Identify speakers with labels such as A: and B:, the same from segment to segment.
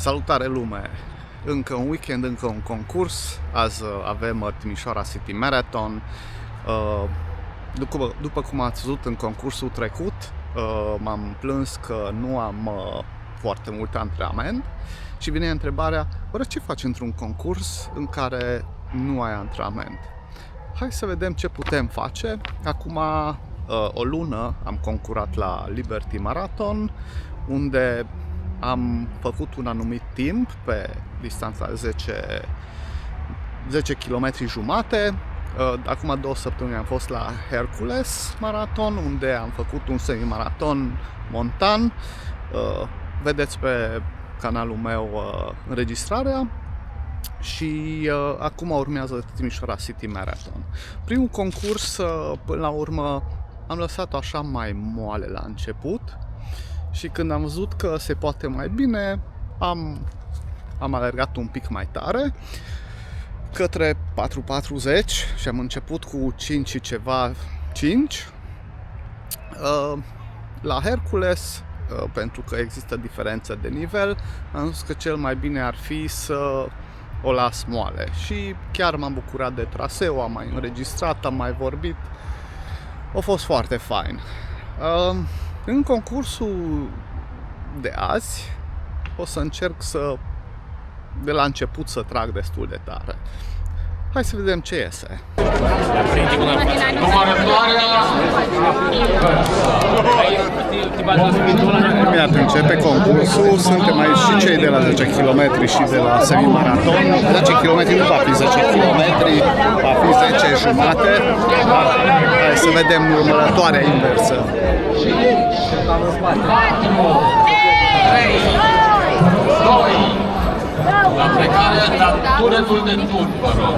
A: Salutare lume! Încă un weekend, încă un concurs. Azi avem Timișoara City Marathon. După cum ați văzut în concursul trecut, m-am plâns că nu am foarte mult antrenament și vine întrebarea, oare ce faci într-un concurs în care nu ai antrenament? Hai să vedem ce putem face. Acum o lună am concurat la Liberty Marathon, unde am făcut un anumit timp pe distanța 10 km jumate. Acum 2 săptămâni am fost la Hercules Marathon, unde am făcut un semi-maraton montan. Vedeți pe canalul meu înregistrarea. Și acum urmează Timișoara City Marathon. Primul concurs, până la urmă, am lăsat-o așa mai moale la început. Și când am văzut că se poate mai bine, am alergat un pic mai tare către 4:40 și am început cu 5 și ceva 5. La Hercules, pentru că există diferență de nivel, am zis că cel mai bine ar fi să o las moale. Și chiar m-am bucurat de traseu, am mai înregistrat, am mai vorbit. A fost foarte fain. În concursul de azi o să încerc de la început să trag destul de tare. Hai să vedem ce iese. Iată, începe concursul. Suntem aici și cei de la 10 km și de la semi-maraton. 10 km nu va fi 10 km, va fi 10 jumate. Hai să vedem numărătoarea inversă.
B: 2. La plecare, la turetul de turn, vă rog.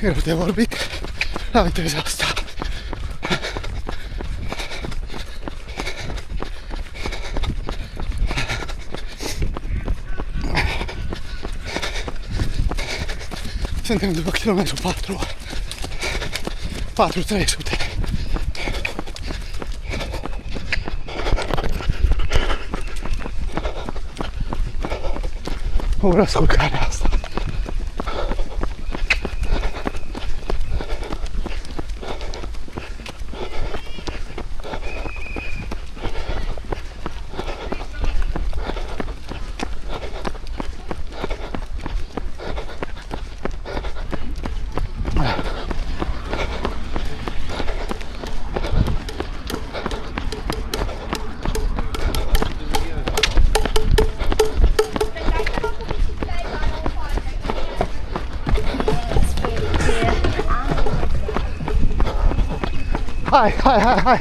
A: greu de vorbit. Da, uite asta. Suntem după kilometru 4-300. O răsculcare asta. Hai! Hai!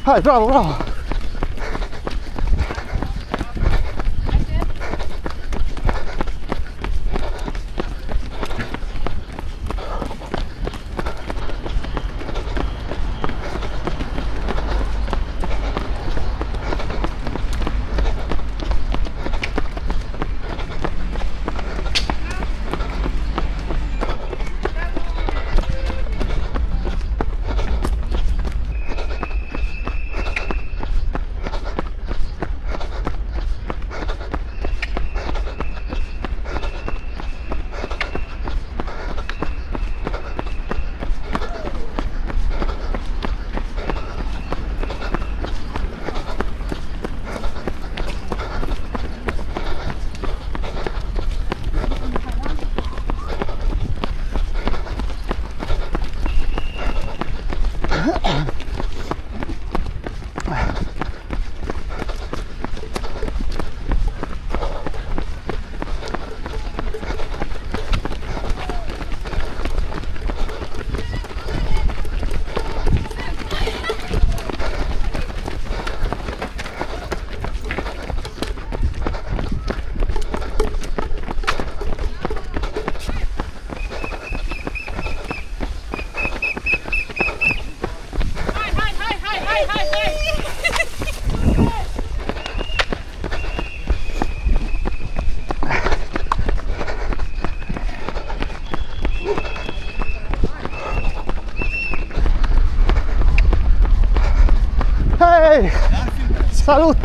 A: Hai, bravo! Hei! Salut!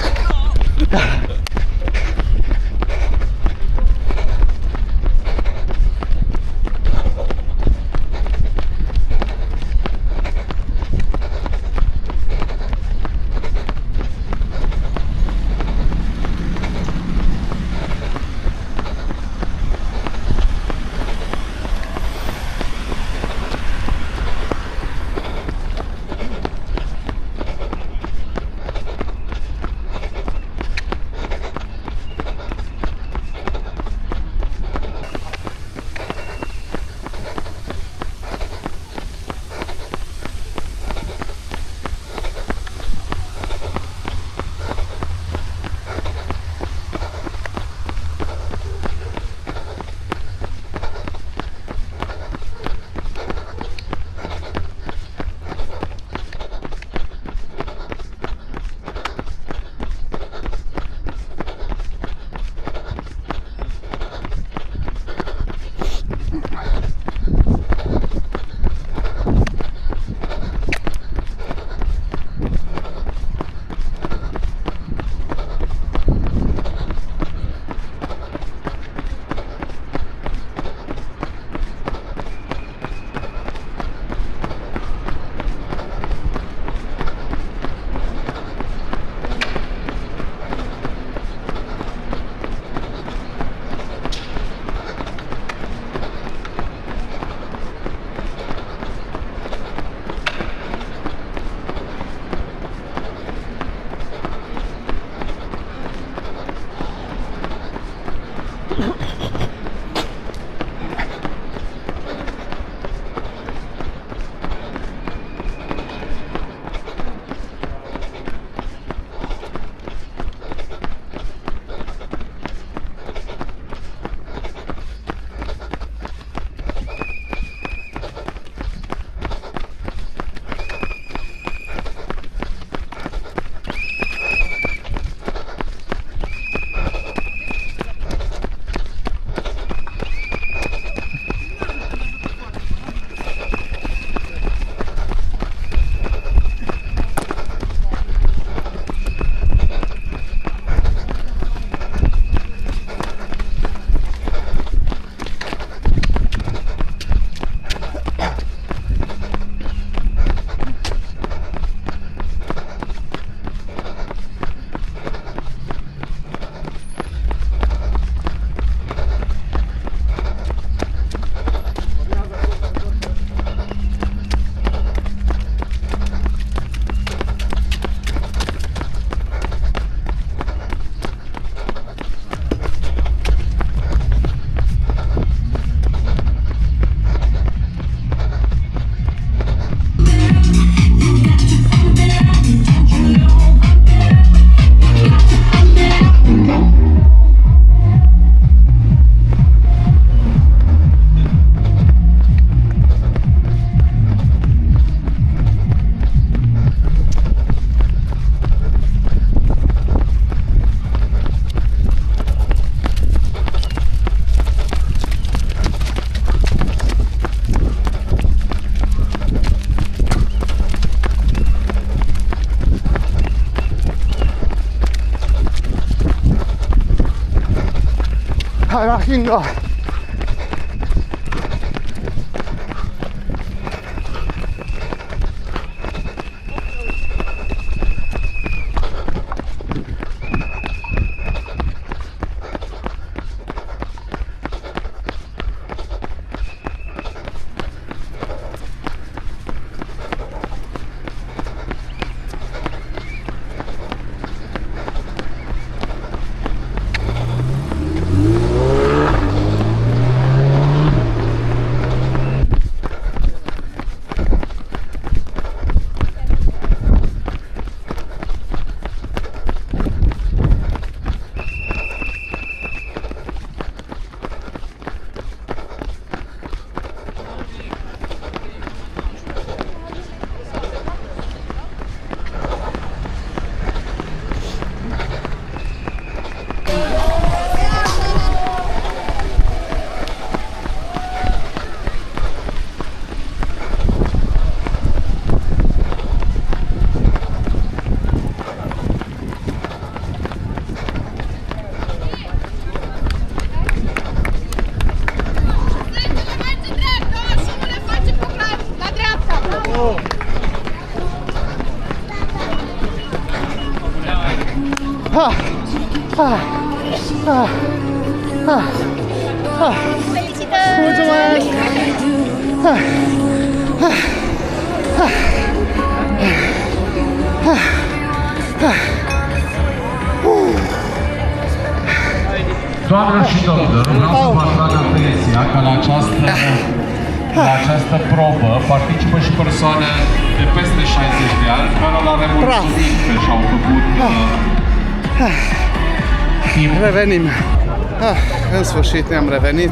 A: Hai la Kinga! Mulțumesc!
B: Doamnelor și domnilor, vreau să vă atrag atenția că la această probă participă și persoane de peste 60 de ani care la mulțumite și-au făcut timp.
A: Revenim. În sfârșit ne-am revenit.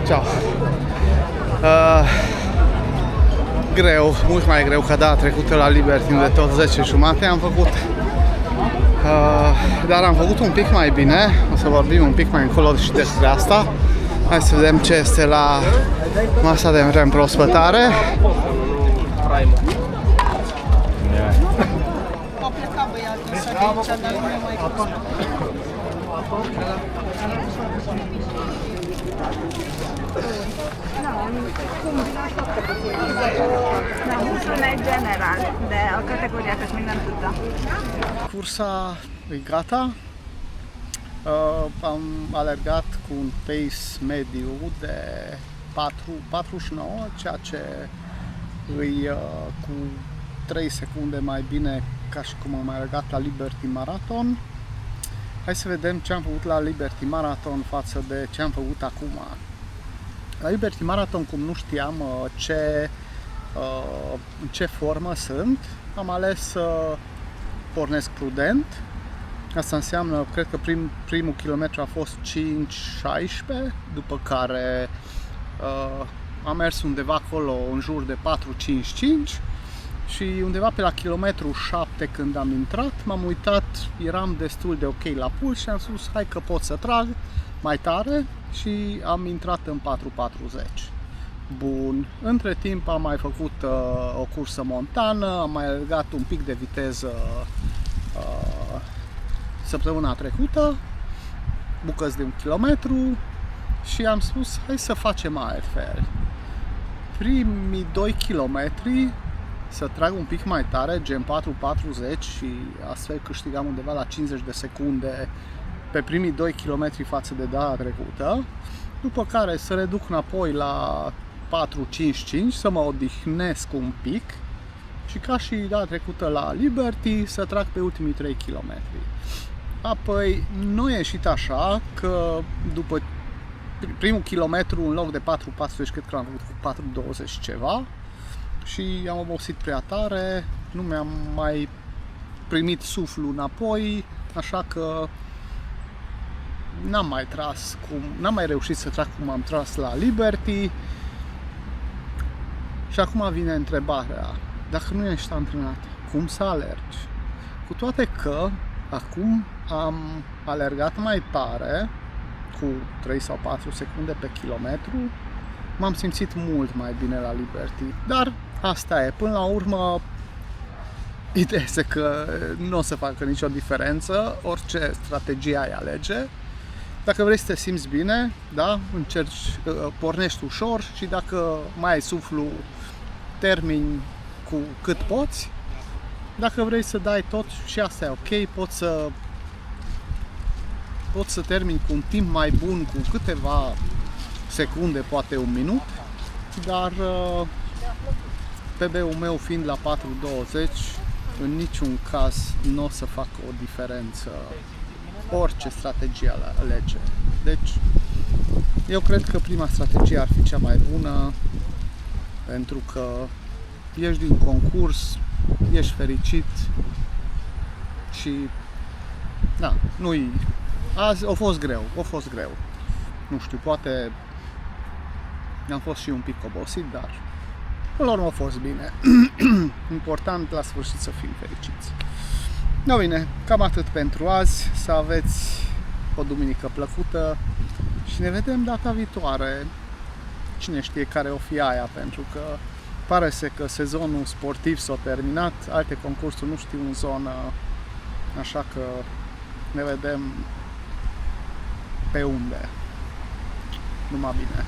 A: Ciao. Greu, mult mai greu ca data trecută la Liberty, unde tot 10:30 am făcut. Dar am făcut un pic mai bine. O să vorbim un pic mai încolo și despre asta. Hai să vedem ce este la masa de reîmprospătare.
C: general, de o categoria că mi
A: Cursa e gata. Am alergat cu un pace mediu de 4:49, ceea ce îi cu 3 secunde mai bine ca și cum am alergat la Liberty Marathon. Hai să vedem ce am făcut la Liberty Marathon față de ce am făcut acum. La Liberty Marathon, cum nu știam în ce formă sunt, am ales să pornesc prudent. Asta înseamnă, cred că primul kilometru a fost 5:16, după care am mers undeva acolo în jur de 4:55 și undeva pe la kilometru 7 când am intrat, m-am uitat, eram destul de ok la puls și am spus hai că pot să trag mai tare și am intrat în 4:40. Bun, între timp am mai făcut o cursă montană, am mai alergat un pic de viteză săptămâna trecută, bucăți de 1 kilometru și am spus hai să facem altfel. Primii 2 kilometri să trag un pic mai tare, gen 4:40 și astfel câștigam undeva la 50 de secunde pe primii 2 kilometri față de data trecută, după care să reduc înapoi la 4:55, să mă odihnesc un pic și ca și data trecută la Liberty să trag pe ultimii 3 km. Apoi nu a ieșit așa că după primul kilometru în loc de 4:40 cred că l-am făcut cu 4:20 ceva și am obosit prea tare, nu mi-am mai primit suflul înapoi, așa că n-am mai reușit să trag cum am tras la Liberty. Și acum vine întrebarea, dacă nu ești antrenat, cum să alergi? Cu toate că acum am alergat mai tare, cu 3 sau 4 secunde pe kilometru, m-am simțit mult mai bine la Liberty. Dar asta e, până la urmă, ideea este că nu o să facă nicio diferență, orice strategie ai alege. Dacă vrei să te simți bine, da, încerci, pornești ușor și dacă mai ai suflu, termini cu cât poți. Dacă vrei să dai tot, și asta e ok, poți să termini cu un timp mai bun, cu câteva secunde, poate un minut, dar PB-ul meu fiind la 4.20, în niciun caz nu o să facă o diferență orice strategie alege. Deci, eu cred că prima strategie ar fi cea mai bună, pentru că ești din concurs, ești fericit și da, nu-i... Azi a fost greu. Nu știu, poate am fost și un pic obosit, dar până la urmă a fost bine. Important la sfârșit să fim fericiți. No, bine, cam atât pentru azi. Să aveți o duminică plăcută și ne vedem data viitoare. Cine știe care o fi aia, pentru că pare că sezonul sportiv s-a terminat, alte concursuri nu știu în zonă, așa că ne vedem pe unde. Numai bine!